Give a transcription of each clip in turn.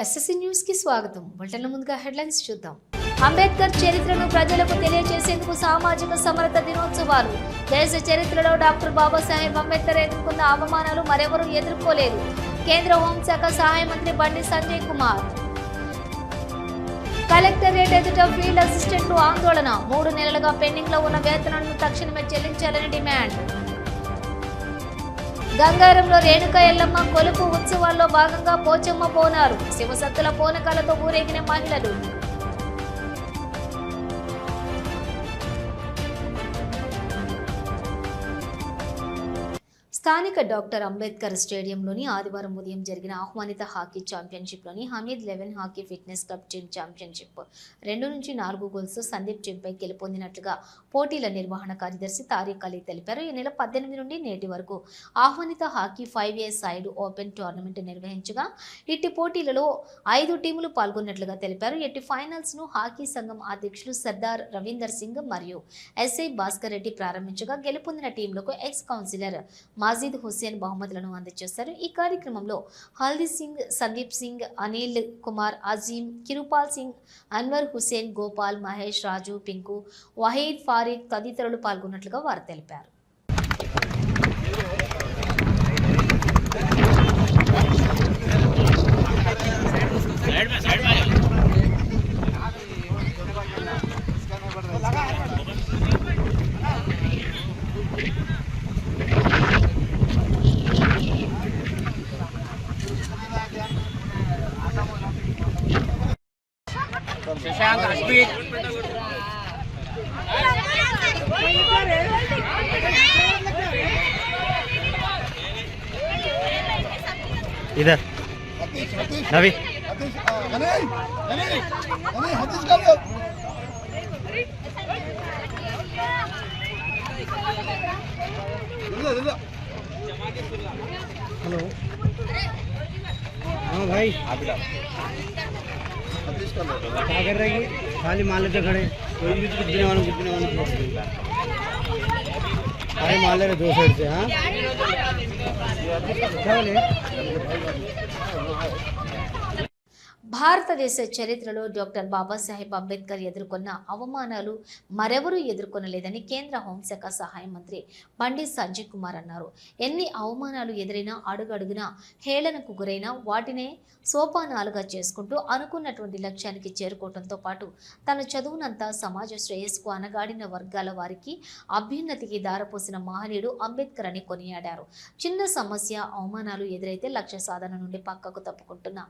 SSC news కి స్వాగతం. బులెటిన్ల ముందుగా హెడ్లైన్స్ చూద్దాం. అంబేద్కర్ చరిత్రను ప్రజలకు తెలియజేసేందుకు సామాజిక సమరత దినోత్సవాలు. దేశ చరిత్రలో డాక్టర్ బాబాసాహెబ్ అంబేద్కర్ ఎదుర్కొన్న అవమానాలు మరెవరూ ఎదుర్కోలేదు. కేంద్ర హోంశాఖ సహాయ మంత్రి బండి సంజయ్ కుమార్. కలెక్టరేట్ ఎదుట ఫీల్డ్ అసిస్టెంట్లు ఆందోళన. 3 నెలలుగా పెండింగ్ లో ఉన్న వేతనాలను తక్షణమే చెల్లించాలని డిమాండ్. గంగారంలో రేణుక ఎల్లమ్మ కొలుపు ఉత్సవాల్లో భాగంగా పోచమ్మ బోనాలు. శివసత్తుల పోనకాలతో ఊరేగిన మహిళలు. స్థానిక డాక్టర్ అంబేద్కర్ స్టేడియంలోని ఆదివారం ఉదయం జరిగిన ఆహ్వానిత హాకీ ఛాంపియన్షిప్లోని Hamid 11 hockey fitness club team championship 2-4 goals Sandeep టీంపై గెలుపొందినట్లుగా పోటీల నిర్వహణ కార్యదర్శి తారిక్ అలీ తెలిపారు. ఈ నెల 18 నుండి నేటి వరకు ఆహ్వానిత hockey 5A side open tournament నిర్వహించగా ఇట్టి పోటీలలో 5 టీములు పాల్గొన్నట్లుగా తెలిపారు. ఇట్టి ఫైనల్స్ ను హాకీ సంఘం అధ్యక్షులు సర్దార్ రవీందర్ సింగ్ మరియు ఎస్ఐ భాస్కర్ రెడ్డి ప్రారంభించగా గెలుపొందిన టీంలకు ఎక్స్ కౌన్సిలర్ మాజీద్ హుస్సేన్ బహుమతులను అందజేశారు. ఈ కార్యక్రమంలో హల్దీ సింగ్, సందీప్ సింగ్, అనిల్ కుమార్, అజీం, కిరుపాల్ సింగ్, అన్వర్ హుస్సేన్, గోపాల్, మహేష్, రాజు, పింకు, వహీద్, ఫారిక్ తదితరులు పాల్గొన్నట్లుగా వారు తెలిపారు. शशांक अश्विन इधर नवी हेलो हाँ भाई क्या कर रहे हैं? खाली मान लेते खड़े कोई भी कुछ देने वालों अरे मान ले रहे 2 साइड से। हाँ क्या बोले? భారతదేశ చరిత్రలో డాక్టర్ బాబాసాహెబ్ అంబేద్కర్ ఎదుర్కొన్న అవమానాలు మరెవరూ ఎదుర్కొనలేదని కేంద్ర హోంశాఖ సహాయ మంత్రి బండి సంజయ్ కుమార్ అన్నారు. ఎన్ని అవమానాలు ఎదురైనా అడుగడుగునా హేళనకు గురైనా వాటినే సోపానాలుగా చేసుకుంటూ అనుకున్నటువంటి లక్ష్యానికి చేరుకోవడంతో పాటు తన చదువునంతా సమాజ శ్రేయస్సుకు అనగాడిన వర్గాల వారికి అభ్యున్నతికి దారపోసిన మహనీయుడు అంబేద్కర్ అని కొనియాడారు. చిన్న సమస్య అవమానాలు ఎదురైతే లక్ష్య సాధన నుండి పక్కకు తప్పుకుంటున్న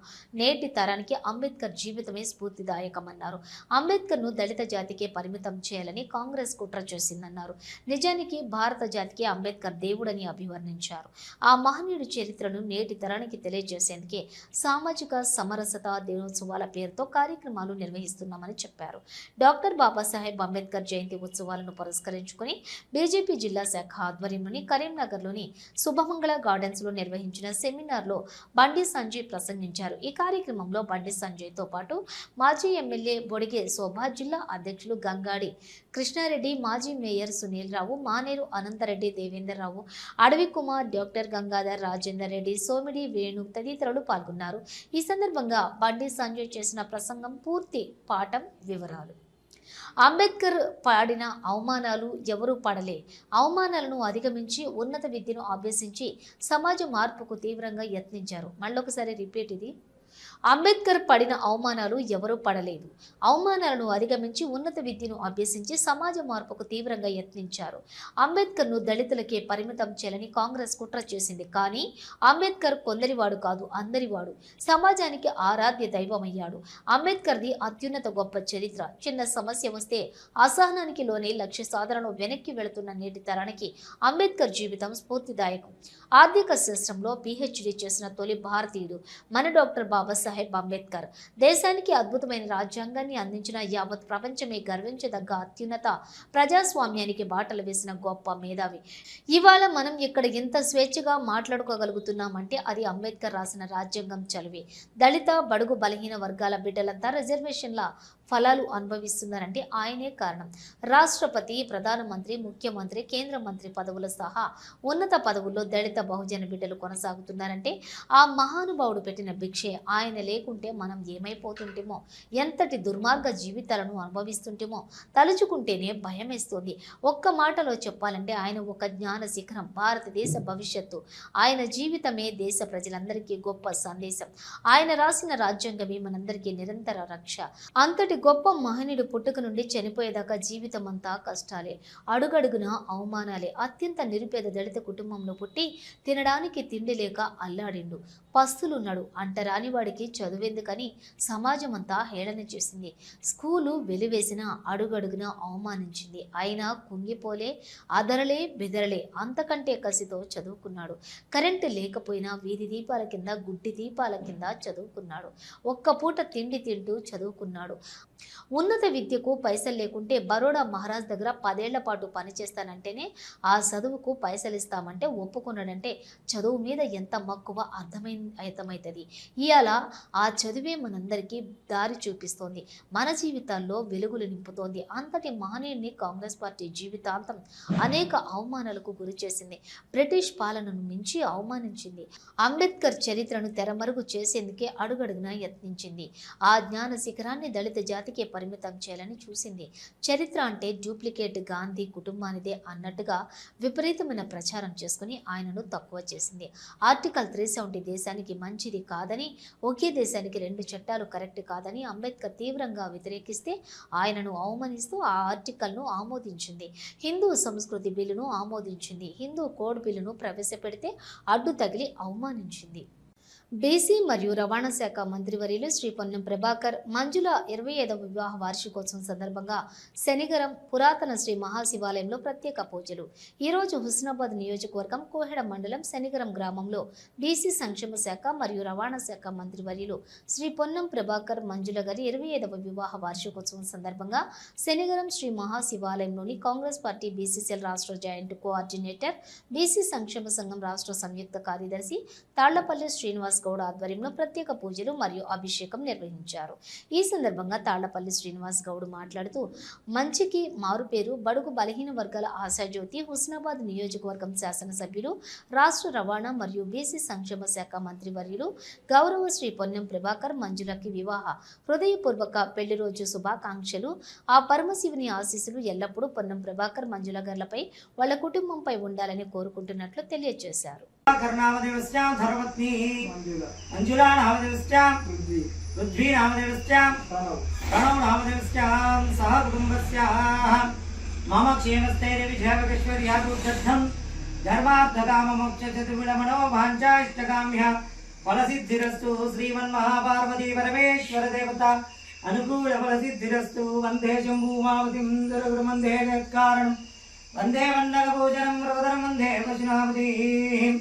నేటి తరానికి అంబేద్కర్ జీవితమే స్ఫూర్తిదాయకమన్నారు. అంబేద్కర్ ను దళిత జాతికే పరిమితం చేయాలని కాంగ్రెస్ కుట్ర చేసిందన్నారు. నిజానికి భారత జాతికి అంబేద్కర్ దేవుడని అభివర్ణించారు. ఆ మహనీయుడి చరిత్రను నేటి తరానికి తెలియజేసేందుకే సామాజిక సమరసత దినోత్సవాల పేరుతో కార్యక్రమాలు నిర్వహిస్తున్నామని చెప్పారు. డాక్టర్ బాబాసాహెబ్ అంబేద్కర్ జయంతి ఉత్సవాలను పురస్కరించుకుని బీజేపీ జిల్లా శాఖ ఆధ్వర్యంలోని కరీంనగర్లోని శుభమంగళ గార్డెన్స్ లో నిర్వహించిన సెమినార్ లో బండి సంజయ్ ప్రసంగించారు. ఈ కార్యక్రమంలో బండి సంజయ్ తో పాటు మాజీ ఎమ్మెల్యే బొడిగే శోభ, జిల్లా అధ్యక్షులు గంగాడి కృష్ణారెడ్డి, మాజీ మేయర్ సునీల్ రావు, మానేరు అనంతరెడ్డి, దేవేందర్ రావు, అడవి కుమార్, డాక్టర్ గంగాధర్, రాజేందర్ రెడ్డి, సోమిడి, వేణు తదితరులు పాల్గొన్నారు. ఈ సందర్భంగా బండి సంజయ్ చేసిన ప్రసంగం పూర్తి పాఠం వివరాలు. అంబేద్కర్ పాడిన అవమానాలు ఎవరూ పడలే. అవమానాలను అధిగమించి ఉన్నత విద్యను అభ్యసించి సమాజ మార్పుకు తీవ్రంగా యత్నించారు. మళ్ళొకసారి రిపీట్ ఇది. అంబేద్కర్ పడిన అవమానాలు ఎవరూ పడలేదు. అవమానాలను అధిగమించి ఉన్నత విద్యను అభ్యసించి సమాజ మార్పుకు తీవ్రంగా యత్నించారు. అంబేద్కర్ ను దళితులకే పరిమితం చేయాలని కాంగ్రెస్ కుట్ర చేసింది. కానీ అంబేద్కర్ కొందరివాడు కాదు, అందరివాడు. సమాజానికి ఆరాధ్య దైవమయ్యాడు. అంబేద్కర్ది అత్యున్నత గొప్ప చరిత్ర. చిన్న సమస్య వస్తే అసహనానికి లోనే లక్ష్య సాధనలో వెనక్కి వెళుతున్న నేటి తరానికి అంబేద్కర్ జీవితం స్ఫూర్తిదాయకం. ఆర్థిక శాస్త్రంలో PhD చేసిన తొలి భారతీయుడు మన డాక్టర్ బాబాసాహెబ్ అంబేద్కర్. దేశానికి అద్భుతమైన రాజ్యాంగాన్ని అందించిన యావత్ ప్రపంచమే గర్వించదగ్గ అత్యున్నత ప్రజాస్వామ్యానికి బాటలు వేసిన గొప్ప మేధావి. ఇవాళ మనం ఇక్కడ ఎంత స్వేచ్ఛగా మాట్లాడుకోగలుగుతున్నామంటే అది అంబేద్కర్ రాసిన రాజ్యాంగం చదివి. దళిత, బడుగు, బలహీన వర్గాల బిడ్డలంతా రిజర్వేషన్ల ఫలాలు అనుభవిస్తున్నారంటే ఆయనే కారణం. రాష్ట్రపతి, ప్రధానమంత్రి, ముఖ్యమంత్రి, కేంద్ర మంత్రి పదవులు సహా ఉన్నత పదవుల్లో దళిత బహుజన బిడ్డలు కొనసాగుతున్నారంటే ఆ మహానుభావుడు పెట్టిన భిక్షే. ఆయన లేకుంటే మనం ఏమైపోతుంటేమో, ఎంతటి దుర్మార్గ జీవితాలను అనుభవిస్తుంటేమో తలుచుకుంటేనే భయమేస్తుంది. ఒక్క మాటలో చెప్పాలంటే ఆయన ఒక జ్ఞాన శిఖరం, భారతదేశ భవిష్యత్తు. ఆయన జీవితమే దేశ ప్రజలందరికీ గొప్ప సందేశం. ఆయన రాసిన రాజ్యాంగమే మనందరికీ నిరంతర రక్ష. అంతటి గొప్ప మహనీయుడు పుట్టుక నుండి చనిపోయేదాకా జీవితం అంతా కష్టాలే, అడుగడుగున అవమానాలే. అత్యంత నిరుపేద దళిత కుటుంబంలో పుట్టి తినడానికి తిండి లేక అల్లాడిండు. పస్తులున్నాడు. అంటరాని వాడికి చదువెందుకని సమాజం అంతా హేళన చేసింది. స్కూలు వెలివేసిన అడుగడుగున అవమానించింది. అయినా కుంగిపోలే, అదరలే బెదరలే. అంతకంటే కసితో చదువుకున్నాడు. కరెంటు లేకపోయినా వీధి దీపాల కింద, గుడ్డి దీపాల కింద చదువుకున్నాడు. ఒక్క పూట తిండి తింటూ చదువుకున్నాడు. ఉన్నత విద్యకు పైసలు లేకుంటే బరోడా మహారాజ్ దగ్గర 10 ఏళ్ల పాటు పనిచేస్తానంటేనే ఆ చదువుకు పైసలు ఇస్తామంటే ఒప్పుకున్నాడంటే చదువు మీద ఎంత మక్కువ అర్థమవుతుంది. ఇవాళ ఆ చదువే మనందరికీ దారి చూపిస్తోంది, మన జీవితాల్లో వెలుగులు నింపుతోంది. అంతటి మహనీయుడిని కాంగ్రెస్ పార్టీ జీవితాంతం అనేక అవమానాలకు గురి చేసింది. బ్రిటిష్ పాలనను మించి అవమానించింది. అంబేద్కర్ చరిత్రను తెరమరుగు చేసేందుకే అడుగడుగునా యత్నించింది. ఆ జ్ఞాన శిఖరాన్ని దళిత జాతికే పరిమితం చేయాలని చూసింది. చరిత్ర అంటే డూప్లికేట్ గాంధీ కుటుంబానిదే అన్నట్టుగా విపరీతమైన ప్రచారం చేసుకుని ఆయనను తక్కువ చేసింది. ఆర్టికల్ 370 దేశానికి మంచిది కాదని, ఒకే దేశానికి 2 చట్టాలు కరెక్ట్ కాదని అంబేద్కర్ తీవ్రంగా వ్యతిరేకిస్తే ఆయనను అవమానిస్తూ ఆ ఆర్టికల్ను ఆమోదించింది. హిందూ సంస్కృతి బిల్లును ఆమోదించింది. హిందూ కోడ్ బిల్లును ప్రవేశపెడితే అడ్డు తగిలి అవమానించింది. బీసీ మరియు రవాణా శాఖ మంత్రివర్యులు శ్రీ పొన్నం ప్రభాకర్ మంజుల 25వ వివాహ వార్షికోత్సవం సందర్భంగా శనిగరం పురాతన శ్రీ మహాశివాలయంలో ప్రత్యేక పూజలు. ఈరోజు హుస్నాబాద్ నియోజకవర్గం కోహెడ మండలం శనిగరం గ్రామంలో బీసీ సంక్షేమ శాఖ మరియు రవాణా శాఖ మంత్రివర్యులు శ్రీ పొన్నం ప్రభాకర్ మంజుల గారి 25వ వివాహ వార్షికోత్సవం సందర్భంగా శనిగరం శ్రీ మహాశివాలయంలోని కాంగ్రెస్ పార్టీ బీసీసీఎల్ రాష్ట్ర జాయింట్ కోఆర్డినేటర్, బీసీ సంక్షేమ సంఘం రాష్ట్ర సంయుక్త కార్యదర్శి తాళ్లపల్లి శ్రీనివాస్ గౌడ్ ఆధ్వర్యంలో ప్రత్యేక పూజలు మరియు అభిషేకం నిర్వహించారు. ఈ సందర్భంగా తాళ్లపల్లి శ్రీనివాస్ గౌడ్ మాట్లాడుతూ మంచికి మారుపేరు బడుగు బలహీన వర్గాల ఆశాజ్యోతి హుస్నాబాద్ నియోజకవర్గం శాసనసభ్యులు, రాష్ట్ర రవాణా మరియు బీసీ సంక్షేమ శాఖ మంత్రివర్యులు గౌరవ శ్రీ పొన్నం ప్రభాకర్ మంజులకి వివాహ హృదయపూర్వక పెళ్లి రోజు శుభాకాంక్షలు. ఆ పరమశివుని ఆశీస్సులు ఎల్లప్పుడూ పొన్నం ప్రభాకర్ మంజుల గార్లపై వాళ్ళ కుటుంబంపై ఉండాలని కోరుకుంటున్నట్లు తెలియజేశారు. कर्णामदेवस्यां धर्मपत्नी मंजुला नामदेवस्यां पृथ्वी नामदेवस्यां प्रणव नामदेवस्यां सह कुटुंबस्याः मम क्षेमस्थैर्य विजयवैश्वर्यादुद्धं धर्मार्थकाम मोक्ष चतुर्विधमनो वाञ्छाष्टकाम्यः फलसिद्धिरस्तु श्रीमन्महापार्वती परमेश्वर देवता अनुकूल फलसिद्धिरस्तु वन्दे शम्भूमावतिं दुर्गुरुमन्दे जगत्कारणं वन्दे वन्दनभोजनं रोदनं वन्दे वैष्णवतीं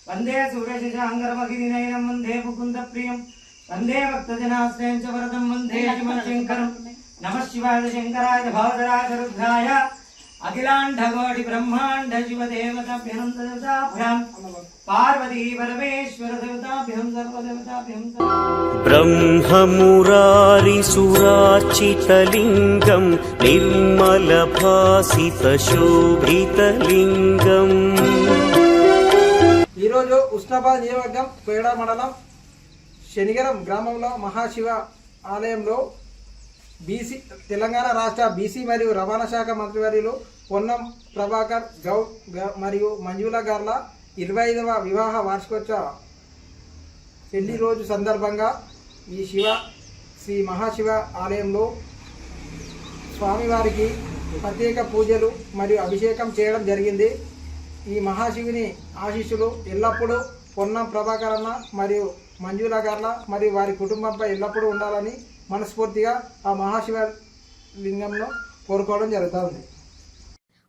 वन्दे सूर्यशशाङ्करमहिनयनं वन्दे मुकुन्दप्रियं वन्दे भक्तजनाश्रयं च वरदं वन्दे शिवशङ्करं नमः शिवाय शङ्कराय भावदराय रुद्राय अखिलाण्डकोटि ब्रह्माण्ड शिवदेवताभ्यं देवताभ्यां पार्वती परमेश्वर देवताभ्यं सर्वदेवताभ्यं ब्रह्ममुरारिसुरार्चितलिङ्गं निर्मलभासितशोभितलिङ्गम् ఈరోజు ఉస్నాబాద్ నియోజకవర్గం కోయడ మండలం శనిగరం గ్రామంలో మహాశివ ఆలయంలో బీసీ తెలంగాణ రాష్ట్ర బీసీ మరియు రవాణా శాఖ మంత్రివర్యులు పొన్నం ప్రభాకర్ గౌడ్ మరియు మంజుల గార్ల 25వ వివాహ వార్షికోత్సవ పెళ్లి రోజు సందర్భంగా ఈ శ్రీ మహాశివ ఆలయంలో స్వామివారికి ప్రత్యేక పూజలు మరియు అభిషేకం చేయడం జరిగింది. ఈ మహాశివుని ఆశీస్సులు ఎల్లప్పుడూ పొన్నం ప్రభాకర్ అన్న మరియు మంజుల గార్ల మరియు వారి కుటుంబంపై ఎల్లప్పుడూ ఉండాలని మనస్ఫూర్తిగా ఆ మహాశివ లింగంలో కోరుకోవడం జరుగుతుంది.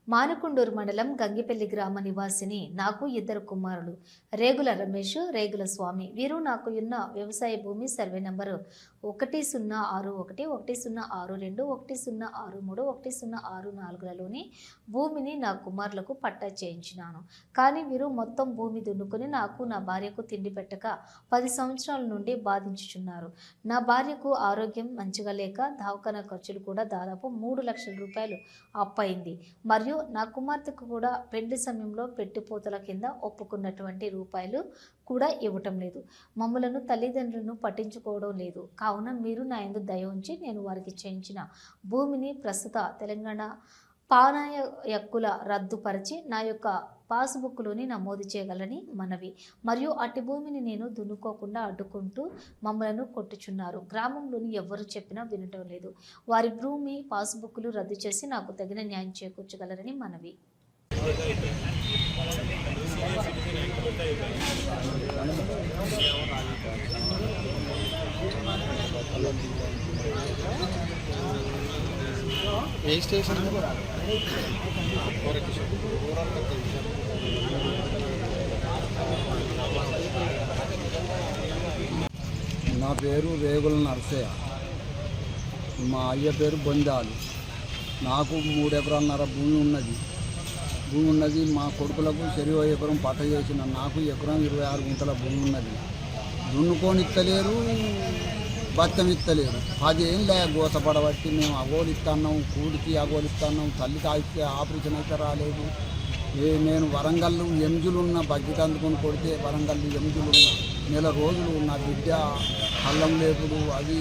మానకొండూరు మండలం గంగిపల్లి గ్రామ నివాసిని. నాకు 2 కుమారులు, రేగుల రమేష్, రేగుల స్వామి. వీరు నాకు ఉన్న వ్యవసాయ భూమి సర్వే నంబరు 1061, 1062, 1063, 1064లోని భూమిని నా కుమారులకు పట్టా చేయించినాను. కానీ వీరు మొత్తం భూమి దున్నుకొని నాకు, నా భార్యకు తిండి పెట్టక 10 సంవత్సరాల నుండి బాధించుచున్నారు. నా భార్యకు ఆరోగ్యం మంచిగా లేక దవాఖానా ఖర్చులు కూడా దాదాపు 3 లక్షల రూపాయలు అప్పయింది. మరియు నా కుమార్తెకు కూడా పెళ్లి సమయంలో పెట్టుపోతల కింద ఒప్పుకున్నటువంటి రూపాయలు కూడా ఇవ్వటం లేదు. మమ్మలను తల్లిదండ్రులను పట్టించుకోవడం లేదు. కావున మీరు నా యందు దయ ఉంచి నేను వారికి చేయించిన భూమిని ప్రస్తుత తెలంగాణ పానాయ హక్కుల రద్దుపరిచి నా యొక్క పాస్బుక్లోని నమోదు చేయగలని మనవి. మరియు అట్టి భూమిని నేను దున్నుకోకుండా అడ్డుకుంటూ మమ్మలను కొట్టుచున్నారు. గ్రామంలోని ఎవరు చెప్పినా వినటం లేదు. వారి భూమి పాస్బుక్లు రద్దు చేసి నాకు తగిన న్యాయం చేకూర్చగలరని మనవి. ఏ స్టేషన్? నా పేరు రేగుల నరసయ్య. మా అయ్య పేరు బొందాలు. నాకు 3 ఎకరాలన్నర భూమి ఉన్నది. మా కొడుకులకు చెరువు ఎకరం పట్ట చేసిన. నాకు ఎకరం 26 గుంటల భూమి ఉన్నది. దున్నుకొని ఇస్తలేరు, బత్తం ఇస్తలేరు. 10 ఏళ్ళ గోసపడబట్టి మేము అగోలిస్తున్నాం, కూడికి అగోలిస్తున్నాం. తల్లికి అయితే ఆపరేషన్ అయితే రాలేదు. నేను వరంగల్ ఎంజులున్న బకెట్ అందుకొని కొడితే వరంగల్ ఎంజులున్న నెల రోజులు నా బిడ్డ కళ్ళం లేపుడు అవి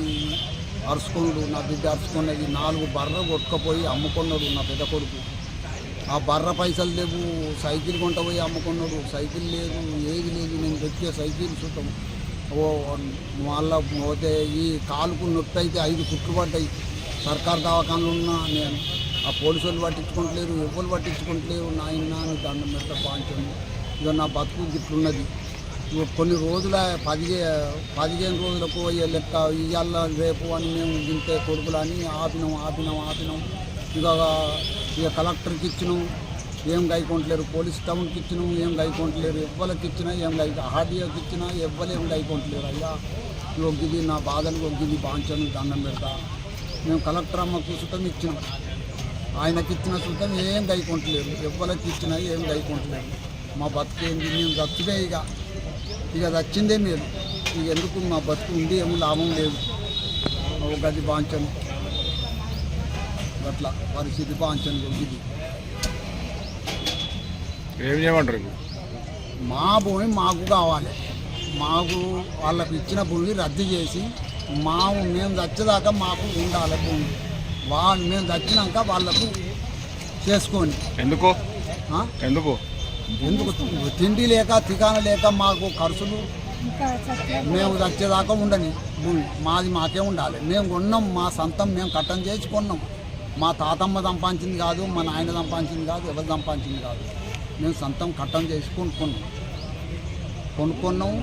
అరుచుకున్నాడు. నా బిడ్డ అరుచుకున్నది. 4 బర్ర కొట్టుకపోయి అమ్ముకున్నాడు నా పెద్ద కొడుకు. ఆ బర్ర పైసలు లేవు. సైకిల్ కొంట పోయి అమ్ముకున్నాడు. సైకిల్ లేదు, ఏది లేదు. నేను తెచ్చే సైకిల్ చూద్దాం మళ్ళా పోతే ఈ కాలుకు నొప్పి అయితే 5 కుట్లు పడ్డాయి. సర్కారు దవాఖానలు ఉన్నా నేను ఆ పోలీసు వాళ్ళు పట్టించుకుంటలేరు, ఎవరు పట్టించుకుంటలేరు. నాయన దండం పెట్ట పాంచను. ఇక నా బతుకు గిట్లున్నది. కొన్ని రోజుల 15 రోజులకు లెక్క ఇవాళ రేపు అని మేము దింటే కొడుకులని ఆపినాం. ఇక కలెక్టర్కి ఇచ్చినాం, ఏం గైకొంటలేరు. పోలీస్ టౌన్కి ఇచ్చినాం, ఏం గైకొంటలేరు. ఎవ్వరికి ఇచ్చినా ఏం ఆర్డీఓకి ఇచ్చినా ఎవ్వరు ఏం గైకొంటలేరు. అయ్యా ఒగ్గిది నా బాధలు ఒగ్గిది బాంచను దండం పెడతా. మేము కలెక్టర్ అమ్మ కూర్చుంటాం ఇచ్చినాం, ఆయనకి ఇచ్చిన చూద్దాం ఏం గైకొంటలేరు. ఎవ్వరికి ఇచ్చినా ఏం గైకొంటలేరు. మా బతుకు ఏంటి? మేము చచ్చిదే ఇక చచ్చిందే మీరు. ఇక ఎందుకు మా బతుకు ఉంది, ఏమో లాభం లేదు. గది బాంచను అట్లా పరిస్థితి బాంచను ఇది. ఏం చేయమంటారు? మా భూమి మాకు కావాలి. మాకు వాళ్ళకి ఇచ్చిన భూమి రద్దు చేసి మేము చచ్చేదాకా మాకు ఉండాలి భూమి. మేము చచ్చినాక వాళ్ళకు చేసుకొని. ఎందుకు తిండి లేక తికాన లేక మాకు ఖర్చులు మేము చచ్చేదాకా ఉండని భూమి మాకే ఉండాలి. మేము కొన్నాం, మా సొంతం మేము కట్టం చేసి కొన్నాం. మా తాతమ్మ సంపాదించింది కాదు, మా నాయన సంపాదించింది కాదు, ఎవరు సంపాదించింది కాదు. మేము సొంతం కట్టం చేసి కొనుక్కున్నాం.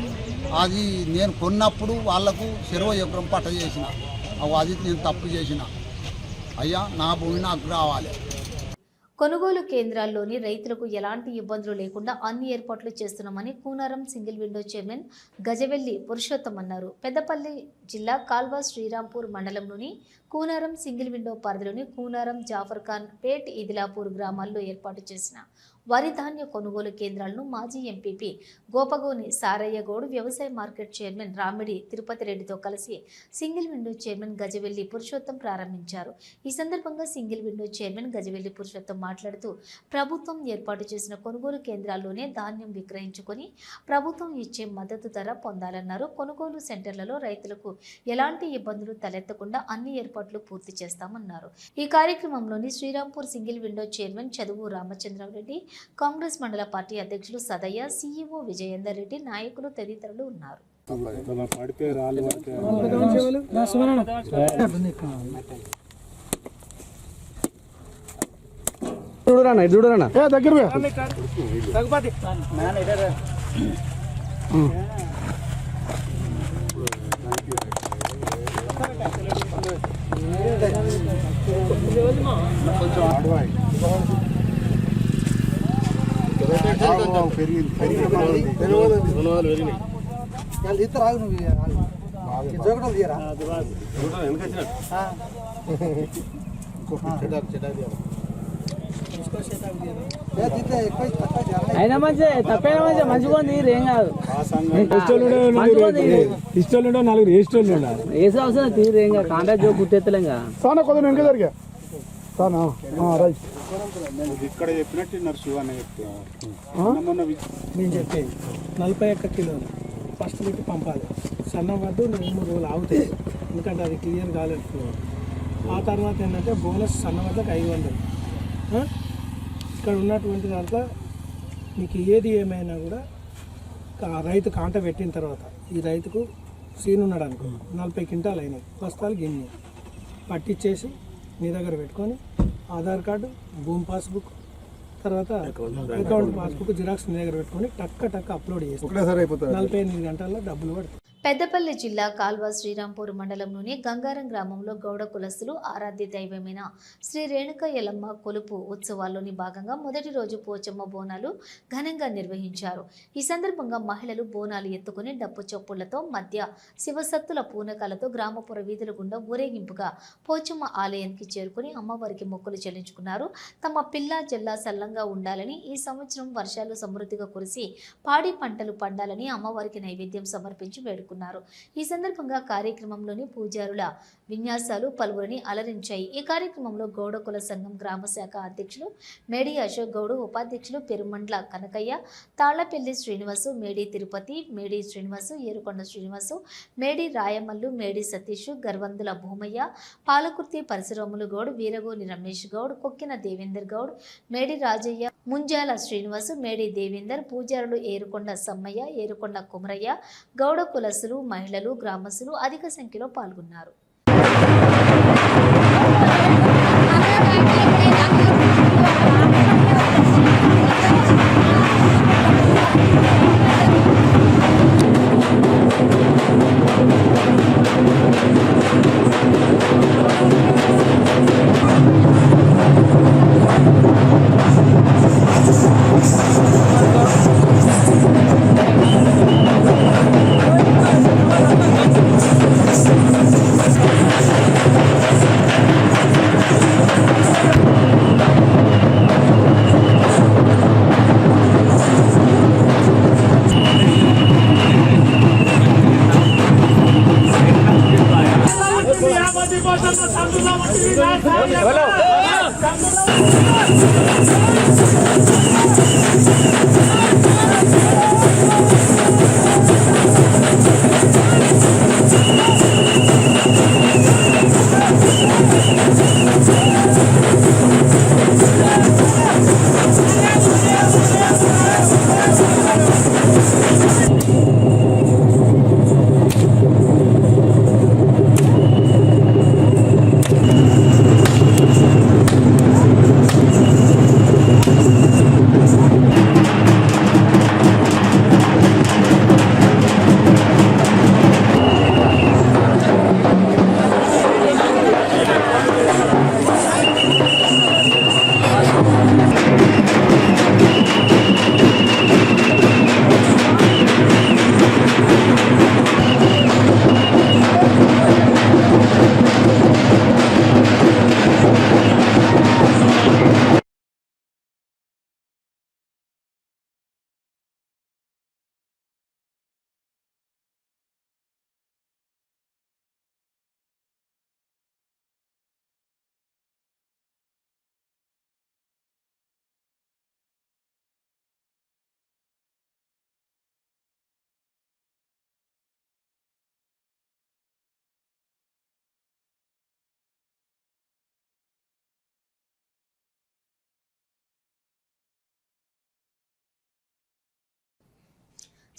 అది నేను కొన్నప్పుడు వాళ్లకు 20 ఎకరం పట్ట చేసిన. అది నేను తప్పు చేసిన. అయ్యా నా భూమి నాకు రావాలి. కొనుగోలు కేంద్రాల్లోని రైతులకు ఎలాంటి ఇబ్బందులు లేకుండా అన్ని ఏర్పాట్లు చేస్తున్నామని Koonaram single window chairman Gajavelli Purushottam అన్నారు. పెద్దపల్లి జిల్లా కాల్వ శ్రీరాంపూర్ మండలంలోని కూనారం సింగిల్ విండో పరిధిలోని కూనారం, జాఫర్ఖాన్ పేట్, ఇదిలాపూర్ గ్రామాల్లో ఏర్పాటు చేసిన వరి ధాన్య కొనుగోలు కేంద్రాలను మాజీ ఎంపీపీ గోపగోని సారయ్య గౌడ్, వ్యవసాయ మార్కెట్ చైర్మన్ రామిడి తిరుపతి రెడ్డితో కలిసి single window chairman Gajavelli Purushottam ప్రారంభించారు. ఈ సందర్భంగా single window chairman Gajavelli Purushottam మాట్లాడుతూ ప్రభుత్వం ఏర్పాటు చేసిన కొనుగోలు కేంద్రాల్లోనే ధాన్యం విక్రయించుకొని ప్రభుత్వం ఇచ్చే మద్దతు ధర పొందాలన్నారు. కొనుగోలు సెంటర్లలో రైతులకు ఎలాంటి ఇబ్బందులు తలెత్తకుండా అన్ని ఏర్పాట్లు పూర్తి చేస్తామన్నారు. ఈ కార్యక్రమంలోని శ్రీరాంపూర్ సింగిల్ విండో చైర్మన్ చదువు రామచంద్రారెడ్డి, కాంగ్రెస్ మండల పార్టీ అధ్యక్షులు సదయ్య, సిఇఓ విజయేందర్ రెడ్డి, నాయకులు తదితరులు ఉన్నారు. అయినా మంచి తప్పైనా మంచి మంచిగా ఉంది ఏం కాదు ఇష్టోళ్ళు నలుగురు ఇష్టోళ్ళు ఉండాలి వేసే అవసరం తీరు ఏం కాదు కాంటాక్ట్ జో గుర్తెత్తలేంగా సానా కొద్దిగా ఇంకా జరిగా సానా రైట్ ఇక్కడ చెప్పినట్టు నన్ను శివ అన్న నేను చెప్పేది 41 కిలోలు ఫస్ట్ పెట్టి పంపాలి సన్న వద్దు 2-3 రోజులు ఆగుతాయి ఎందుకంటే అది క్లియర్ కాలేదు ఆ తర్వాత ఏంటంటే బోనస్ సన్న వద్దకు 500 ఇక్కడ ఉన్నటువంటి దాంట్లో మీకు ఏది ఏమైనా కూడా రైతు కాంట పెట్టిన తర్వాత ఈ రైతుకు సీన్ ఉన్నాడు అనుకో 40 క్వింటాలు అయినాయి బస్తాలు గిన్నె పట్టించేసి నీ దగ్గర పెట్టుకొని ఆధార్ కార్డు భూమి పాస్బుక్ తర్వాత అకౌంట్ పాస్బుక్ జిరాక్స్ నీ దగ్గర పెట్టుకొని టక్క అప్లోడ్ చేసి 48 గంటల్లో డబ్బులు పడతాయి. పెద్దపల్లి జిల్లా కాల్వ శ్రీరాంపూర్ మండలంలోని గంగారం గ్రామంలో గౌడ కులస్తులు ఆరాధ్య దైవమైన శ్రీ రేణుక ఎల్లమ్మ కొలుపు ఉత్సవాల్లోని భాగంగా మొదటి రోజు పోచమ్మ బోనాలు ఘనంగా నిర్వహించారు. ఈ సందర్భంగా మహిళలు బోనాలు ఎత్తుకుని డప్పు చప్పుళ్లతో మధ్య శివసత్తుల పూనకాలతో గ్రామపుర వీధుల గుండా ఊరేగింపుగా పోచమ్మ ఆలయానికి చేరుకుని అమ్మవారికి మొక్కులు చెల్లించుకున్నారు. తమ పిల్ల జల్లా సల్లంగా ఉండాలని, ఈ సంవత్సరం వర్షాలు సమృద్ధిగా కురిసి పాడి పంటలు పండాలని అమ్మవారికి నైవేద్యం సమర్పించి వేడుకున్నారు. ఈ సందర్భంగా కార్యక్రమంలోని పూజారుల విన్యాసాలు పలువురిని అలరించాయి. ఈ కార్యక్రమంలో గౌడ కుల సంఘం గ్రామ శాఖ అధ్యక్షులు మేడి అశోక్ గౌడ్, ఉపాధ్యక్షులు పెరుమండ్ల కనకయ్య, తాళ్లపల్లి శ్రీనివాసు, మేడి తిరుపతి, మేడి శ్రీనివాసు, ఏరుకొండ శ్రీనివాసు, మేడి రాయమల్లు, మేడి సతీష్, గర్వందుల భూమయ్య, పాలకుర్తి పరశురాములు గౌడ్, వీరగోని రమేష్ గౌడ్, కొక్కిన దేవేందర్ గౌడ్, మేడి రాజయ్య, ముంజాల శ్రీనివాసు, మేడి దేవేందర్, పూజారులు ఏరుకొండ సమ్మయ్య, ఏరుకొండ కుమరయ్య, గౌడ కులసులు, మహిళలు, గ్రామస్తులు అధిక సంఖ్యలో పాల్గొన్నారు.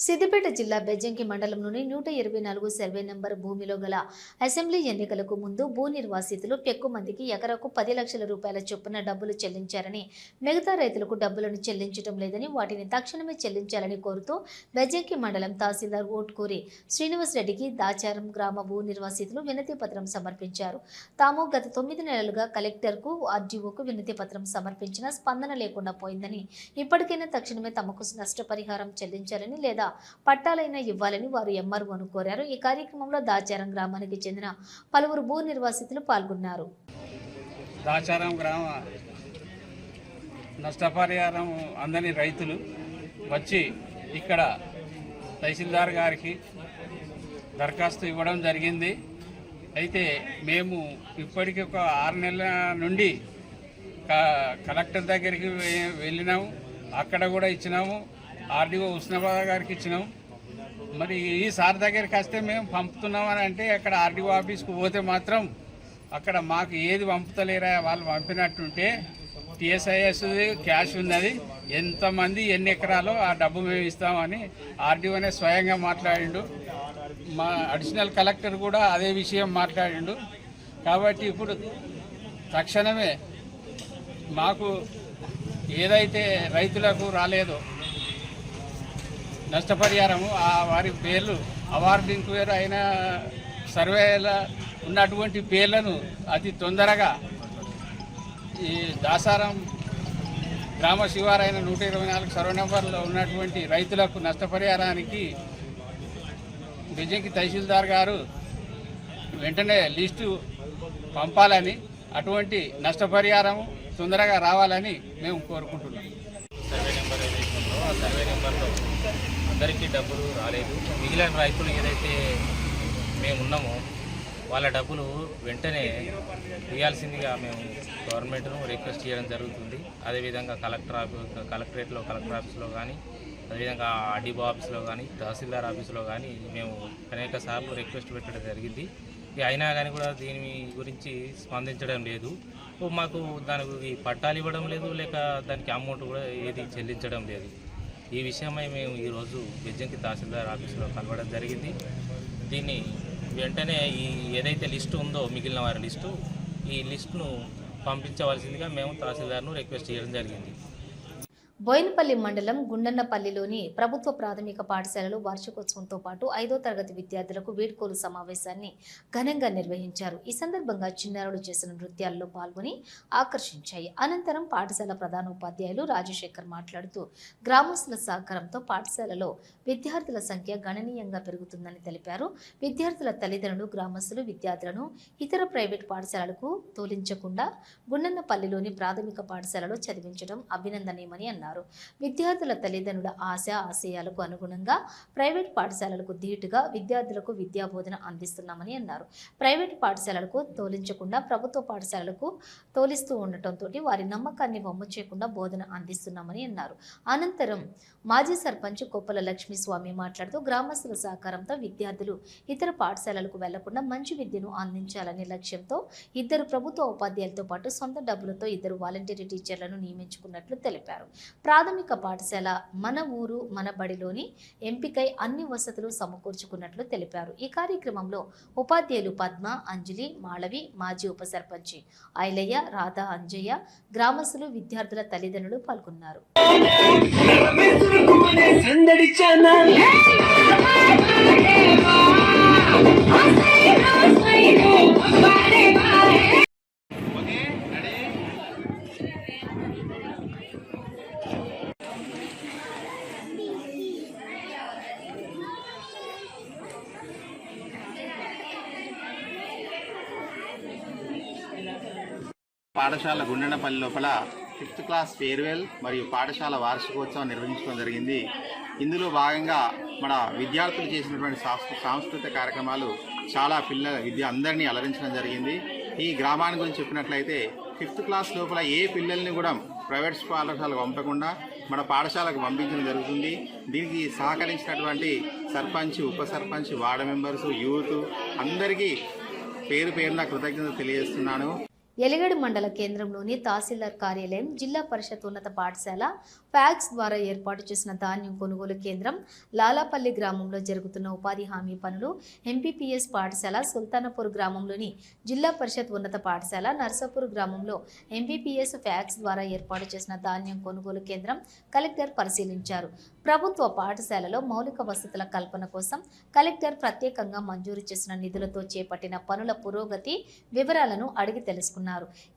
సిద్దిపేట జిల్లా బెజ్జంకి మండలంలోని 124 సర్వే నంబర్ భూమిలో గల అసెంబ్లీ ఎన్నికలకు ముందు భూ నిర్వాసితులు పెక్కు మందికి ఎకరాకు 10 లక్షల రూపాయల చొప్పున డబ్బులు చెల్లించారని, మిగతా రైతులకు డబ్బులను చెల్లించడం లేదని, వాటిని తక్షణమే చెల్లించాలని కోరుతూ బెజ్జంకి మండలం తహసీల్దార్ ఓట్కూరి శ్రీనివాస్ రెడ్డికి దాచారం గ్రామ భూ నిర్వాసితులు వినతి పత్రం సమర్పించారు. తాము గత 9 నెలలుగా కలెక్టర్కు, ఆర్డీఓకు వినతి పత్రం సమర్పించినా స్పందన లేకుండా పోయిందని, ఇప్పటికైనా తక్షణమే తమకు నష్టపరిహారం చెల్లించాలని లేదా పట్టాలైనా ఇవ్వాలని వారు ఎంఆర్ఓను కోరారు. ఈ కార్యక్రమంలో దాచారం గ్రామానికి చెందిన పలువురు భూ నిర్వాసితులు పాల్గొన్నారు. దాచారం గ్రామ నష్టపరిహారం అందని రైతులు వచ్చి ఇక్కడ తహసీల్దార్ గారికి దరఖాస్తు ఇవ్వడం జరిగింది. అయితే మేము ఇప్పటికీ ఒక 6 నెలల నుండి కలెక్టర్ దగ్గరికి వెళ్ళినాము, అక్కడ కూడా ఇచ్చినాము, ఆర్డీఓ ఉస్నాబాద్ గారికి ఇచ్చినాం. మరి ఈ సార్ దగ్గరికి వస్తే మేము పంపుతున్నామని అంటే అక్కడ ఆర్డీఓ ఆఫీస్కి పోతే మాత్రం అక్కడ మాకు ఏది పంపుతలేరా, వాళ్ళు పంపినట్టుంటే టీఎస్ఐఎస్ క్యాష్ ఉన్నది, ఎంతమంది ఎన్ని ఎకరాలో ఆ డబ్బు మేము ఇస్తామని ఆర్డీఓనే స్వయంగా మాట్లాడిండు. మా అడిషనల్ కలెక్టర్ కూడా అదే విషయం మాట్లాడిండు. కాబట్టి ఇప్పుడు తక్షణమే మాకు ఏదైతే రైతులకు రాలేదో నష్టపరిహారము, ఆ వారి పేర్లు అవార్డింగ్ పేరు అయిన సర్వేల ఉన్నటువంటి పేర్లను అతి తొందరగా ఈ దాసారం గ్రామ శివారైన 124 సర్వే నెంబర్లో ఉన్నటువంటి రైతులకు నష్టపరిహారానికి బెజ్జంకి తహసీల్దార్ గారు వెంటనే లిస్టు పంపాలని, అటువంటి నష్టపరిహారం తొందరగా రావాలని మేము కోరుకుంటున్నాం. సర్వే నెంబర్ ఏదైతే ఉందో ఆ సర్వే నెంబర్లో అందరికీ డబ్బులు రాలేదు. మిగిలిన రైతులు ఏదైతే మేము ఉన్నామో వాళ్ళ డబ్బులు వెంటనే ఇవ్వాల్సిందిగా మేము గవర్నమెంట్ను రిక్వెస్ట్ చేయడం జరుగుతుంది. అదేవిధంగా కలెక్టర్ ఆఫీస్లో కానీ, అదేవిధంగా ఆర్డీఓ ఆఫీస్లో కానీ, తహసీల్దార్ ఆఫీస్లో కానీ మేము అనేక సార్లు రిక్వెస్ట్ పెట్టడం జరిగింది. అయినా కానీ కూడా దీని గురించి స్పందించడం లేదు. మాకు దానికి పట్టాలు ఇవ్వడం లేదు, లేక దానికి అమౌంట్ కూడా ఏది చెల్లించడం లేదు. ఈ విషయమై మేము ఈరోజు బెజ్జంకి తహసీల్దార్ ఆఫీసులో కలవడం జరిగింది. దీన్ని వెంటనే ఈ ఏదైతే లిస్టు ఉందో మిగిలిన వారి లిస్టు, ఈ లిస్టును పంపించవలసిందిగా మేము తహసీల్దార్ను రిక్వెస్ట్ చేయడం జరిగింది. బోయినపల్లి మండలం గుండన్నపల్లిలోని ప్రభుత్వ ప్రాథమిక పాఠశాలలో వార్షికోత్సవంతో పాటు 5వ తరగతి విద్యార్థులకు వీడ్కోలు సమావేశాన్ని ఘనంగా నిర్వహించారు. ఈ సందర్భంగా చిన్నారులు చేసిన నృత్యాల్లో పాల్గొని ఆకర్షించాయి. అనంతరం పాఠశాల ప్రధానోపాధ్యాయులు రాజశేఖర్ మాట్లాడుతూ గ్రామస్తుల సహకారంతో పాఠశాలలో విద్యార్థుల సంఖ్య గణనీయంగా పెరుగుతుందని తెలిపారు. విద్యార్థుల తల్లిదండ్రులు, గ్రామస్తులు విద్యార్థులను ఇతర ప్రైవేట్ పాఠశాలలకు తోలించకుండా గుండన్నపల్లిలోని ప్రాథమిక పాఠశాలలో చదివించడం అభినందనీయమని అన్నారు. విద్యార్థుల తల్లిదండ్రుల ఆశయాలకు అనుగుణంగా ప్రైవేట్ పాఠశాలలకు ధీటుగా విద్యార్థులకు విద్యాబోధన అందిస్తున్నామని అన్నారు. ప్రైవేట్ పాఠశాలలకు తోలించకుండా ప్రభుత్వ పాఠశాలలకు తోలిస్తూ ఉండటంతో వారి నమ్మకాన్ని వమ్ము చేయకుండా బోధన అందిస్తున్నామని అన్నారు. అనంతరం మాజీ సర్పంచ్ కొప్పల లక్ష్మీస్వామి మాట్లాడుతూ గ్రామస్తుల సహకారంతో విద్యార్థులు ఇతర పాఠశాలలకు వెళ్లకుండా మంచి విద్యను అందించాలనే లక్ష్యంతో 2 ప్రభుత్వ ఉపాధ్యాయులతో పాటు సొంత డబ్బులతో 2 వాలంటీర్ టీచర్లను నియమించుకున్నట్లు తెలిపారు. ప్రాథమిక పాఠశాల మన ఊరు మన బడిలోని ఎంపికై అన్ని వసతులు సమకూర్చుకున్నట్లు తెలిపారు. ఈ కార్యక్రమంలో ఉపాధ్యాయులు పద్మ, అంజలి, మాళవి, మాజీ ఉప సర్పంచి ఐలయ్య, రాధా, అంజయ్య, గ్రామస్తులు, విద్యార్థుల తల్లిదండ్రులు పాల్గొన్నారు. పాఠశాల గుండెనపల్లి లోపల 5th క్లాస్ ఫేర్వెల్ మరియు పాఠశాల వార్షికోత్సవం నిర్వహించడం జరిగింది. ఇందులో భాగంగా మన విద్యార్థులు చేసినటువంటి సాంస్కృతిక కార్యక్రమాలు చాలా అందరినీ అలరించడం జరిగింది. ఈ గ్రామాన్ని గురించి చెప్పినట్లయితే 5th క్లాస్ లోపల ఏ పిల్లల్ని కూడా ప్రైవేట్ పాఠశాలకు పంపకుండా మన పాఠశాలకు పంపించడం జరుగుతుంది. దీనికి సహకరించినటువంటి సర్పంచ్, ఉప సర్పంచ్, వార్డు మెంబర్స్, యూత్ అందరికీ పేరున కృతజ్ఞతలు తెలియజేస్తున్నాను. ఎలిగేడు మండల కేంద్రంలోని తహసీల్దార్ కార్యాలయం, జిల్లా పరిషత్ ఉన్నత పాఠశాల ఫ్యాక్స్ ద్వారా ఏర్పాటు చేసిన ధాన్యం కొనుగోలు కేంద్రం, లాలాపల్లి గ్రామంలో జరుగుతున్న ఉపాధి హామీ పనులు, ఎంపీపీఎస్ పాఠశాల, సుల్తానపూర్ గ్రామంలోని జిల్లా పరిషత్ ఉన్నత పాఠశాల, నర్సాపూర్ గ్రామంలో ఎంపీపీఎస్ ఫ్యాక్స్ ద్వారా ఏర్పాటు చేసిన ధాన్యం కొనుగోలు కేంద్రం కలెక్టర్ పరిశీలించారు. ప్రభుత్వ పాఠశాలలో మౌలిక వసతుల కల్పన కోసం కలెక్టర్ ప్రత్యేకంగా మంజూరు చేసిన నిధులతో చేపట్టిన పనుల పురోగతి వివరాలను అడిగి తెలుసుకున్నారు.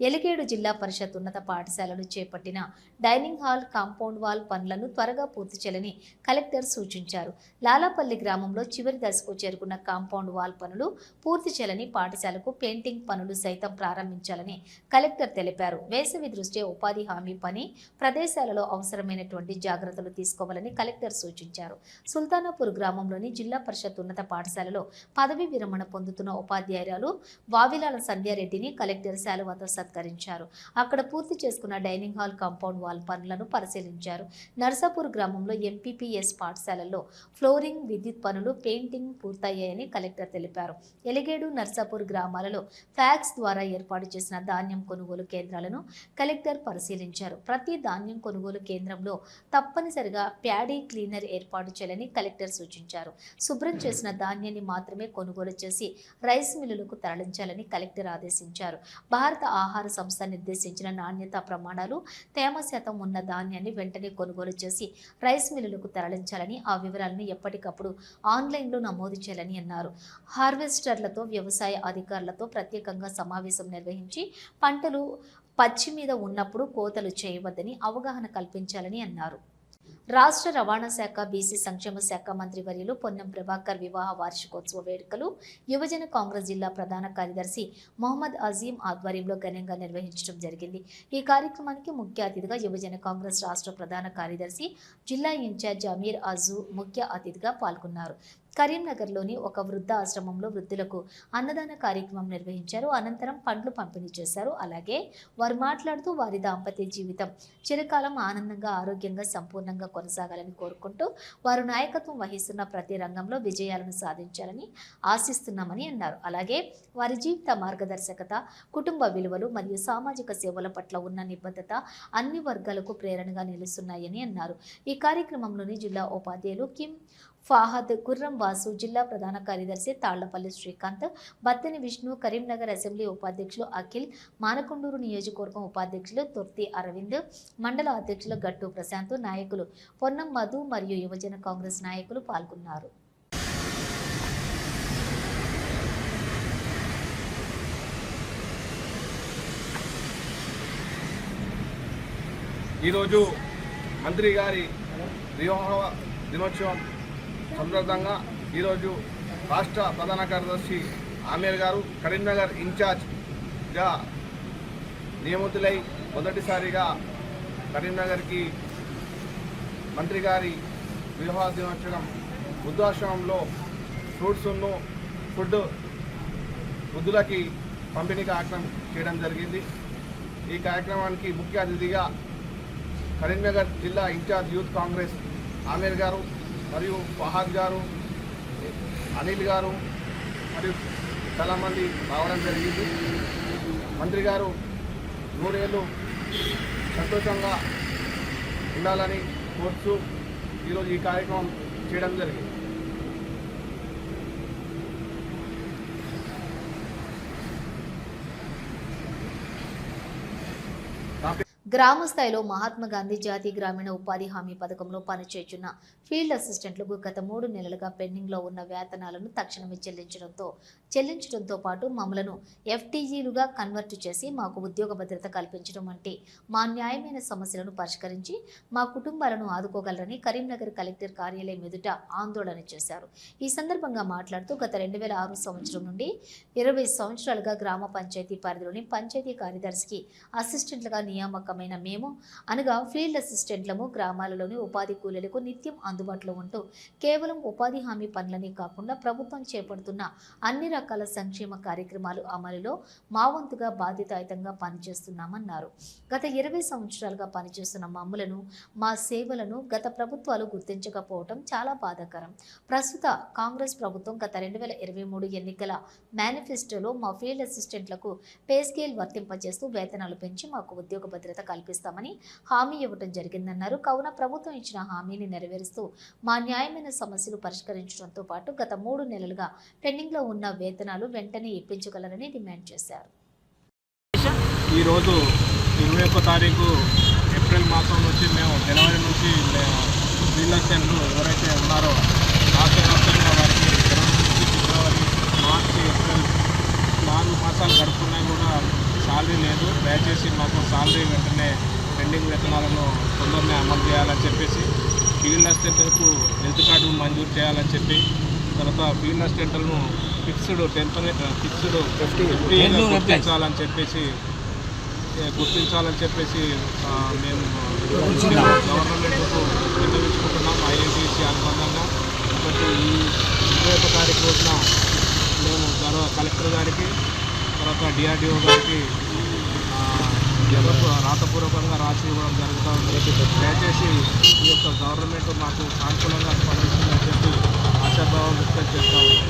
ఎలిగేడు జిల్లా పరిషత్ ఉన్నత పాఠశాలలు చేపట్టిన డైనింగ్ హాల్, కాంపౌండ్ వాల్ పనులను త్వరగా పూర్తి చేయాలని కలెక్టర్ సూచించారు. లాలాపల్లి గ్రామంలో చివరి దశకు చేరుకున్న కాంపౌండ్ వాల్ పనులు పూర్తి చేయాలని, పాఠశాలకు పెయింటింగ్ పనులు సైతం ప్రారంభించాలని కలెక్టర్ తెలిపారు. వేసవి దృష్ట్యా ఉపాధి హామీ పని ప్రదేశాలలో అవసరమైనటువంటి జాగ్రత్తలు తీసుకోవాలని కలెక్టర్ సూచించారు. సుల్తానాపూర్ గ్రామంలోని జిల్లా పరిషత్ ఉన్నత పాఠశాలలో పదవీ విరమణ పొందుతున్న ఉపాధ్యాయురాలు వావిలాల సంధ్యారెడ్డిని కలెక్టర్ శాలువాతో సత్కరించారు. అక్కడ పూర్తి చేసుకున్న డైనింగ్ హాల్, కాంపౌండ్ వాల్ పనులను పరిశీలించారు. నర్సాపూర్ గ్రామంలో ఎంపీపీఎస్ పాఠశాలల్లో ఫ్లోరింగ్, విద్యుత్ పనులు, పెయింటింగ్ పూర్తయ్యాయని కలెక్టర్ తెలిపారు. ఎలిగేడు, నర్సాపూర్ గ్రామాలలో ఫ్యాక్స్ ద్వారా ఏర్పాటు చేసిన ధాన్యం కొనుగోలు కేంద్రాలను కలెక్టర్ పరిశీలించారు. ప్రతి ధాన్యం కొనుగోలు కేంద్రంలో తప్పనిసరిగా ప్యాడీ క్లీనర్ ఏర్పాటు చేయాలని కలెక్టర్ సూచించారు. శుభ్రం చేసిన ధాన్యాన్ని మాత్రమే కొనుగోలు చేసి రైస్ మిల్లులకు తరలించాలని కలెక్టర్ ఆదేశించారు. భారత ఆహార సంస్థ నిర్దేశించిన నాణ్యతా ప్రమాణాలు, తేమ శాతం ఉన్న ధాన్యాన్ని వెంటనే కొనుగోలు చేసి రైస్ మిల్లులకు తరలించాలని, ఆ వివరాలను ఎప్పటికప్పుడు ఆన్లైన్లో నమోదు చేయాలని అన్నారు. హార్వెస్టర్లతో, వ్యవసాయ అధికారులతో ప్రత్యేకంగా సమావేశం నిర్వహించి పంటలు పచ్చి మీద ఉన్నప్పుడు కోతలు చేయవద్దని అవగాహన కల్పించాలని అన్నారు. రాష్ట్ర రవాణా శాఖ, బీసీ సంక్షేమ శాఖ మంత్రి వర్యులు పొన్నం ప్రభాకర్ వివాహ వార్షికోత్సవ వేడుకలు యువజన కాంగ్రెస్ జిల్లా ప్రధాన కార్యదర్శి మొహమ్మద్ అజీం ఆధ్వర్యంలో ఘనంగా నిర్వహించడం జరిగింది. ఈ కార్యక్రమానికి ముఖ్య అతిథిగా యువజన కాంగ్రెస్ రాష్ట్ర ప్రధాన కార్యదర్శి, జిల్లా ఇన్ఛార్జ్ అమీర్ అజు ముఖ్య అతిథిగా పాల్గొన్నారు. కరీంనగర్లోని ఒక వృద్ధ ఆశ్రమంలో వృద్ధులకు అన్నదాన కార్యక్రమం నిర్వహించారు. అనంతరం పండ్లు పంపిణీ చేశారు. అలాగే వారు మాట్లాడుతూ వారి దాంపత్య జీవితం చిరకాలం ఆనందంగా, ఆరోగ్యంగా, సంపూర్ణంగా కొనసాగాలని కోరుకుంటూ వారు నాయకత్వం వహిస్తున్న ప్రతి రంగంలో విజయాలను సాధించాలని ఆశిస్తున్నామని అన్నారు. అలాగే వారి జీవిత మార్గదర్శకత, కుటుంబ విలువలు మరియు సామాజిక సేవల పట్ల ఉన్న నిబద్ధత అన్ని వర్గాలకు ప్రేరణగా నిలుస్తున్నాయని అన్నారు. ఈ కార్యక్రమంలోని జిల్లా ఉపాధ్యాయులు కిమ్ ఫాహద్, గుర్రం వాసు, జిల్లా ప్రధాన కార్యదర్శి తాళ్లపల్లి శ్రీకాంత్, బత్తని విష్ణు, కరీంనగర్ అసెంబ్లీ ఉపాధ్యక్షులు అఖిల్, మానకొండూరు నియోజకవర్గం ఉపాధ్యక్షులు తొర్తి అరవింద్, మండల అధ్యక్షులు గట్టు ప్రశాంత్, నాయకులు పొన్నం మధు మరియు యువజన కాంగ్రెస్ నాయకులు పాల్గొన్నారు. ఈరోజు మంత్రి గారి వివాహ దినోత్సవం సందర్భంగా ఈరోజు రాష్ట్ర ప్రధాన కార్యదర్శి ఆమీర్ గారు కరీంనగర్ ఇన్ఛార్జ్గా నియమితులై మొదటిసారిగా కరీంనగర్కి మంత్రి గారి వివాహ దినోత్సవం వృద్ధాశ్రమంలో ఫ్రూట్స్ను ఫుడ్ వృద్ధులకి పంపిణీ కార్యక్రమం చేయడం జరిగింది. ఈ కార్యక్రమానికి ముఖ్య అతిథిగా కరీంనగర్ జిల్లా ఇన్ఛార్జ్ యూత్ కాంగ్రెస్ ఆమీర్ గారు మరియు ఫహాద్ గారు, అనిల్ గారు మరియు చాలామంది రావడం జరిగింది. మంత్రి గారు 100 ఏళ్ళు సంతోషంగా ఉండాలని కోరుతూ ఈరోజు ఈ కార్యక్రమం చేయడం జరిగింది. గ్రామ స్థాయిలో మహాత్మా గాంధీ జాతీయ గ్రామీణ ఉపాధి హామీ పథకంలో పనిచేస్తున్న ఫీల్డ్ అసిస్టెంట్లకు గత 3 నెలలుగా పెండింగ్లో ఉన్న వేతనాలను తక్షణమే చెల్లించడంతో పాటు మమ్మలను ఎఫ్టీజీలుగా కన్వర్ట్ చేసి మాకు ఉద్యోగ భద్రత కల్పించడం వంటి మా న్యాయమైన సమస్యలను పరిష్కరించి మా కుటుంబాలను ఆదుకోగలరని కరీంనగర్ కలెక్టర్ కార్యాలయం ఎదుట ఆందోళన చేశారు. ఈ సందర్భంగా మాట్లాడుతూ గత 2006 సంవత్సరం నుండి 20 సంవత్సరాలుగా గ్రామ పంచాయతీ పరిధిలోని పంచాయతీ కార్యదర్శికి అసిస్టెంట్లుగా నియామకం కార్మికులమైన మేము అనగా ఫీల్డ్ అసిస్టెంట్లము గ్రామాలలోని ఉపాధి కూలీలకు నిత్యం అందుబాటులో ఉంటూ కేవలం ఉపాధి హామీ పనులని కాకుండా ప్రభుత్వం చేపడుతున్న అన్ని రకాల సంక్షేమ కార్యక్రమాలు అమలులో మా వంతుగా బాధ్యతాయుతంగా పనిచేస్తున్నామన్నారు. గత 20 సంవత్సరాలుగా పనిచేస్తున్న మమ్ములను మా సేవలను గత ప్రభుత్వాలు గుర్తించకపోవడం చాలా బాధాకరం. ప్రస్తుత కాంగ్రెస్ ప్రభుత్వం గత 2023 ఎన్నికల మేనిఫెస్టోలో మా ఫీల్డ్ అసిస్టెంట్లకు పే స్కేల్ వర్తింపజేస్తూ వేతనాలు పెంచి మాకు ఉద్యోగ భద్రత కల్పిస్తామని హామీ ఇవ్వడం జరిగిందన్నారు. కావున ప్రభుత్వం ఇచ్చిన హామీని నెరవేరుస్తూ మా న్యాయమైన సమస్యలు పరిష్కరించడంతో పాటు గత 3 నెలలుగా పెండింగ్లో ఉన్న వేతనాలు వెంటనే ఇప్పించగలరని డిమాండ్ చేశారు. ఈరోజు 21 తారీఖు ఏప్రిల్ మాసం నుంచి మేము జనవరి నుంచి ఫీల్డ్ అసిస్టెంట్లు ఎవరైతే ఉన్నారో రాష్ట్ర వ్యాప్తంగా వారికి జనవరి నుంచి ఫిబ్రవరి మార్చి ఏప్రిల్ 4 మాసాలు గడుపుతున్నాయి కూడా శాలరీ లేదు. దయచేసి మాకు శాలరీ వెంటనే పెండింగ్ వేతనాలను తొందరనే అమలు చేయాలని చెప్పేసి ఫీల్డ్ అసిస్టెంట్లకు హెల్త్ కార్డు మంజూరు చేయాలని చెప్పి తర్వాత ఫీల్డ్ అసిస్టెంట్లను ఫిక్స్డ్ 50 గుర్తించాలని చెప్పేసి మేము గవర్నమెంట్కు విన్నవించుకుంటున్నాం. ఐఎన్టీసీ అనుబంధంగా కాబట్టి ఈ 21 తారీఖు రోజున మేము గౌరవ కలెక్టర్ గారికి తర్వాత డిఆర్డిఓ గారికి రాతపూర్వకంగా రాసి ఇవ్వడం జరుగుతూ ఉంది. దయచేసి ఈ యొక్క గవర్నమెంట్ మాకు సానుకూలంగా స్పందిస్తుందని చెప్పి ఆశాభావం వ్యక్తం చేస్తూ ఉన్నాం.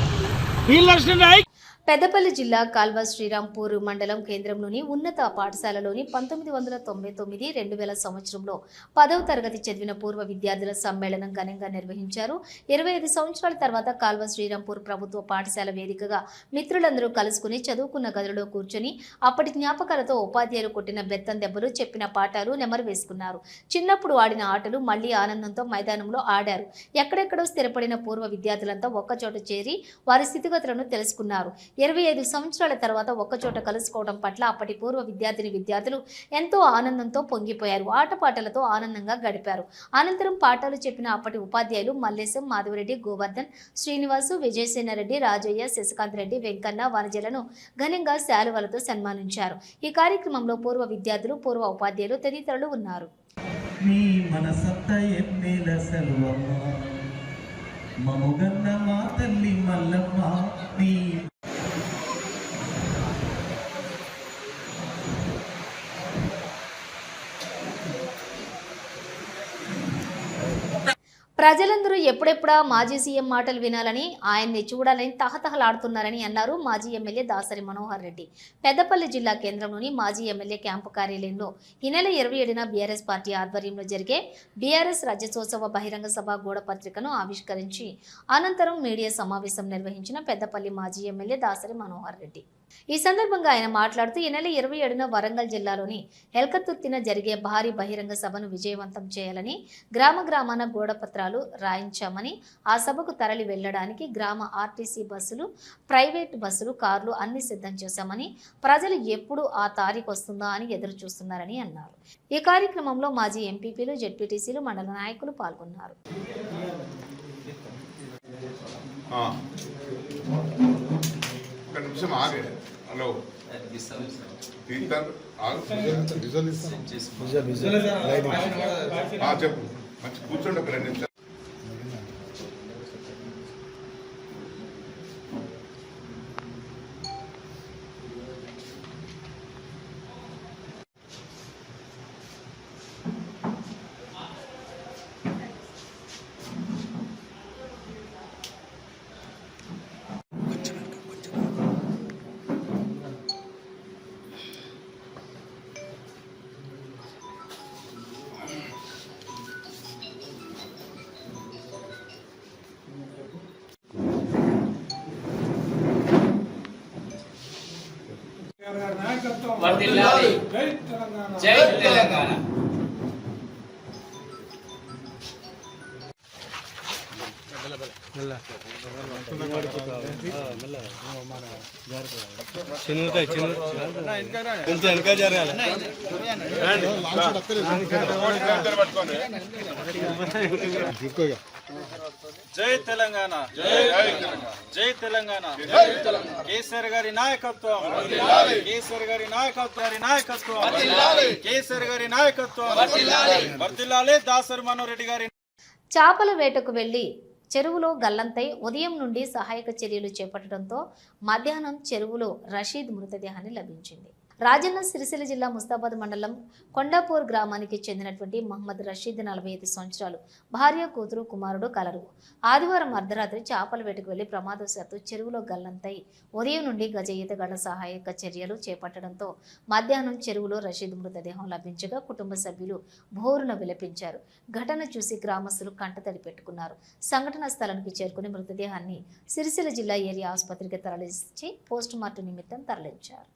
పెద్దపల్లి జిల్లా కాల్వ శ్రీరాంపూర్ మండలం కేంద్రంలోని ఉన్నత పాఠశాలలోని 1999-2000 సంవత్సరంలో 10వ తరగతి చదివిన పూర్వ విద్యార్థుల సమ్మేళనం ఘనంగా నిర్వహించారు. 25 సంవత్సరాల తర్వాత కాల్వ శ్రీరాంపూర్ ప్రభుత్వ పాఠశాల వేదికగా మిత్రులందరూ కలుసుకుని చదువుకున్న గదిలో కూర్చొని అప్పటి జ్ఞాపకాలతో ఉపాధ్యాయులు కొట్టిన బెత్తం దెబ్బలు, చెప్పిన పాఠాలు నెమరు వేసుకున్నారు. చిన్నప్పుడు ఆడిన ఆటలు మళ్లీ ఆనందంతో మైదానంలో ఆడారు. ఎక్కడెక్కడో స్థిరపడిన పూర్వ విద్యార్థులంతా ఒక్కచోట చేరి వారి స్థితిగతులను తెలుసుకున్నారు. 25 సంవత్సరాల తర్వాత ఒక్కచోట కలుసుకోవడం పట్ల అప్పటి పూర్వ విద్యార్థులు ఎంతో ఆనందంతో పొంగిపోయారు. ఆటపాటలతో ఆనందంగా గడిపారు. అనంతరం పాఠాలు చెప్పిన అప్పటి ఉపాధ్యాయులు మల్లేశం, మాధవరెడ్డి, గోవర్ధన్, శ్రీనివాసు, విజయసేనారెడ్డి, రాజయ్య, శశికాంత్ రెడ్డి, వెంకన్న, వనజలను ఘనంగా శాలువలతో సన్మానించారు. ఈ కార్యక్రమంలో పూర్వ విద్యార్థులు, పూర్వ ఉపాధ్యాయులు తదితరులు ఉన్నారు. ప్రజలందరూ ఎప్పుడెప్పుడా మాజీ సీఎం మాటలు వినాలని, ఆయన్ని చూడాలని తహతహలాడుతున్నారని అన్నారు మాజీ ఎమ్మెల్యే దాసరి మనోహర్ రెడ్డి. పెద్దపల్లి జిల్లా కేంద్రంలోని మాజీ ఎమ్మెల్యే క్యాంపు కార్యాలయంలో ఈ నెల 27న బీఆర్ఎస్ పార్టీ ఆధ్వర్యంలో జరిగే బీఆర్ఎస్ రాజ్యోత్సవ బహిరంగ సభ గోడపత్రికను ఆవిష్కరించి అనంతరం మీడియా సమావేశం నిర్వహించిన పెద్దపల్లి మాజీ ఎమ్మెల్యే దాసరి మనోహర్ రెడ్డి. ఈ సందర్భంగా ఆయన మాట్లాడుతూ ఈ నెల 27న వరంగల్ జిల్లాలోని ఎల్కతుర్తిన జరిగే భారీ బహిరంగ సభను విజయవంతం చేయాలని గ్రామాన గోడపత్రాలు రాయించామని, ఆ సభకు తరలి వెళ్లడానికి గ్రామ ఆర్టీసీ బస్సులు, ప్రైవేట్ బస్సులు, కార్లు అన్ని సిద్ధం చేశామని, ప్రజలు ఎప్పుడు ఆ తారీఖు వస్తుందా అని ఎదురు చూస్తున్నారని అన్నారు. ఈ కార్యక్రమంలో మాజీ ఎంపీపీలు, జెడ్పీటీసీలు, మండల నాయకులు పాల్గొన్నారు. హలో చెప్పు మంచి కూర్చోండి ఒక 2 నిమిషాలు. జై తెలంగాణ. వెనక జరగాలి. జై తెలంగాణ జై తెలంగాణ కేసీఆర్ గారి నాయకత్వం కేసీఆర్ గారి నాయకత్వం వర్ధిల్లాలి దాసరి మనోహర్ రెడ్డి గారి. చేపల వేటకు వెళ్లి చెరువులో గల్లంతై ఉదయం నుండి సహాయక చర్యలు చేపట్టడంతో మధ్యాహ్నం చెరువులో రషీద్ మృతదేహాన్ని లభించింది. రాజన్న సిరిసిల్ల జిల్లా ముస్తాబాద్ మండలం కొండాపూర్ గ్రామానికి చెందినటువంటి మహమ్మద్ రషీద్ 45 సంవత్సరాలు, భార్య, కూతురు, కుమారుడు కలరు. ఆదివారం అర్ధరాత్రి చేపల వేటకు వెళ్లి ప్రమాదవశాత్తు చెరువులో గల్లంతై ఉదయం నుండి గజ ఈతగాళ్ల సహాయక చర్యలు చేపట్టడంతో మధ్యాహ్నం చెరువులో రషీద్ మృతదేహం లభించగా కుటుంబ సభ్యులు భోరున విలపించారు. ఘటన చూసి గ్రామస్తులు కంటతడి పెట్టుకున్నారు. సంఘటన స్థలానికి చేరుకుని మృతదేహాన్ని సిరిసిల్ల జిల్లా ఏరియా ఆసుపత్రికి తరలించి పోస్టుమార్టం నిమిత్తం తరలించారు.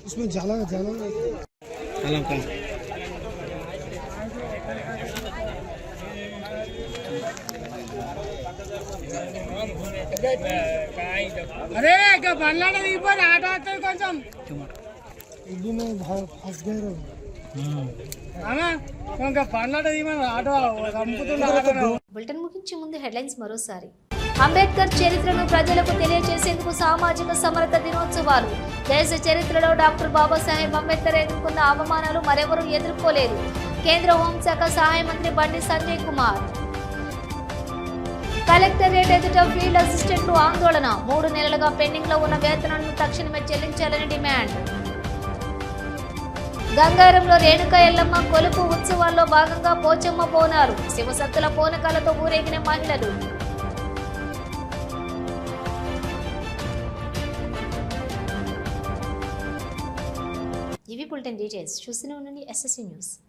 उसमें जाला अरे బండ్లాడ దిగిపోయి ఆటో వస్తుంది కొంచెం ఇల్లు ఫస్ట్ గేర్ బులెటిన్ ముగించే ముందు హెడ్లైన్స్ మరోసారి. అంబేద్కర్ చరిత్రను ప్రజలకు తెలియజేసేందుకు సామాజిక సమరత దినోత్సవాలు. దేశ చరిత్రలో డాక్టర్ బాబాసాహెబ్ అంబేద్కర్ ఎదుర్కొన్న అవమానాలు మరెవరూ ఎదుర్కోలేదు. కేంద్ర హోంశాఖ సహాయ మంత్రి బండి సంజయ్ కుమార్. కలెక్టరేట్ ఎదుట ఫీల్డ్ అసిస్టెంట్లు ఆందోళన. 3 నెలలుగా పెండింగ్ లో ఉన్న వేతనాలను తక్షణమే చెల్లించాలని డిమాండ్. గంగారంలో రేణుకా ఎల్లమ్మ కొలుపు ఉత్సవాల్లో భాగంగా పోచమ్మ బోనాలు. శివసత్తుల పోనకాలతో ఊరేగిన మహిళలు. ఇవి బులెటిన్ డీటెయిల్స్. చూస్తూనే ఉండండి SSC న్యూస్.